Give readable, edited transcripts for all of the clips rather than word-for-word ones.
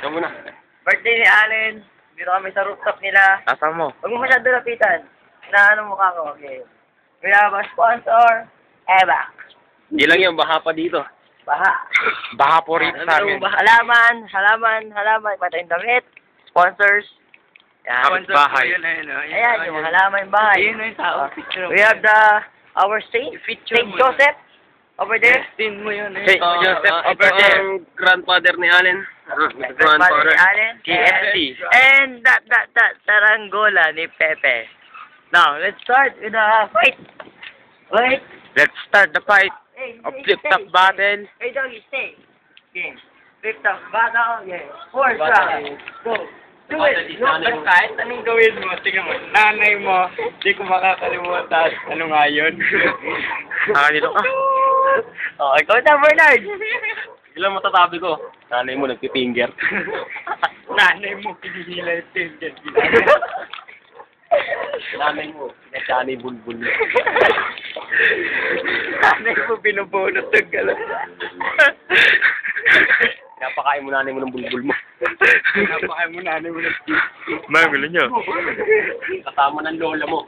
Ikaw muna. Birthday ni Allen. Dito kami sa rooftop nila. Asan mo? Huwag mo masyado lapitan. Inaano mukha ko. Okay. We have a sponsor. Eva. Hindi lang yan, baha pa dito. Baha. Baha po rito sa amin. Halaman. Patayin damit. Sponsors. Yan. Bahay. Ayan, yung halaman yung bahay. Ayun yung tao. Picture We have our Saint Joseph. Over there. Tin mo yun. Hey, Joseph, over ito there. ang grandfather ni Allen. Grandfather ni Allen. KFC. And that Taranggola ni Pepe. Now, let's start with the fight. Wait. Let's start the fight Hey, of flip-top battle. Hey, doggy, stay. Game. Flip-top battle. Yeah. 4 rounds. Go. Do it. Look, kahit anong gawin mo, tingnan mo, nanay mo, di ko makakalimutan. Ano nga yun? Dito ka. Oh, ikaw na, Bernard. Ilang matatabi ko? Nanay mo nagpipinger. Nanay mo, pinihila yung tingin. Nanay mo, pinagkani bulbul mo. Nanay mo, binubunot ng galas. Napakain mo nanay mo ng bulbul mo. Napakain mo nanay mo ng Magulo nyo. Kasama ng lola mo.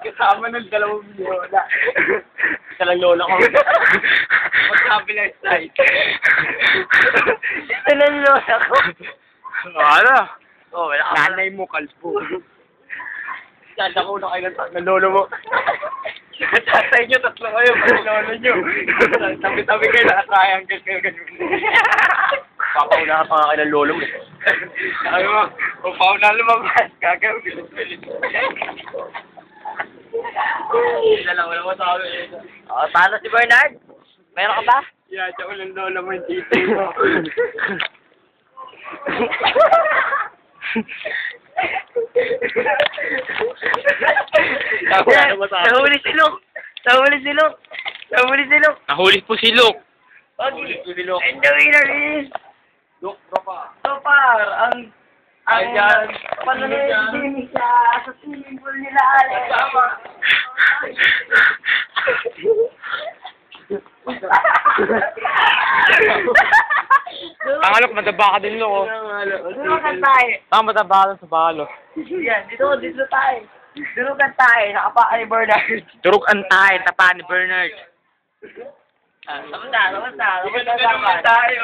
kasama ng 2 lola. Isa lang lola ko. Magkabilang side. Ito na lola ko. Ano? Oh, wala ka. Nanay mo, kalpo. Sada ko na kayo ng lolo mo. Tatay nyo, 3 kayo, pati lolo nyo. Tabi-tabi kayo, nakasayang kayo ganun. Papauna pa nga kayo ng lolo mo. Sabi mo, kung pauna lumabas, gagawin bilis-bilis. Wala mo sabi. Oh, paano si Bernard? Meron ka ba? Yeah, siya ulang lolo mo yung titi mo. Nahuli si Luke. Nahuli po si Luke. Okay. And the winner is Luke, tropa. so far ang pananay sa swimming pool nila Alex. Pangalok, mataba ka din, Luke. Durukan tayo. Mataba ka sa balo. Yan, dito tayo. Durukan tayo. Nakapa ni Bernard. Turok antay, tapa ni Bernard. Tapos na. Tapos na tayo.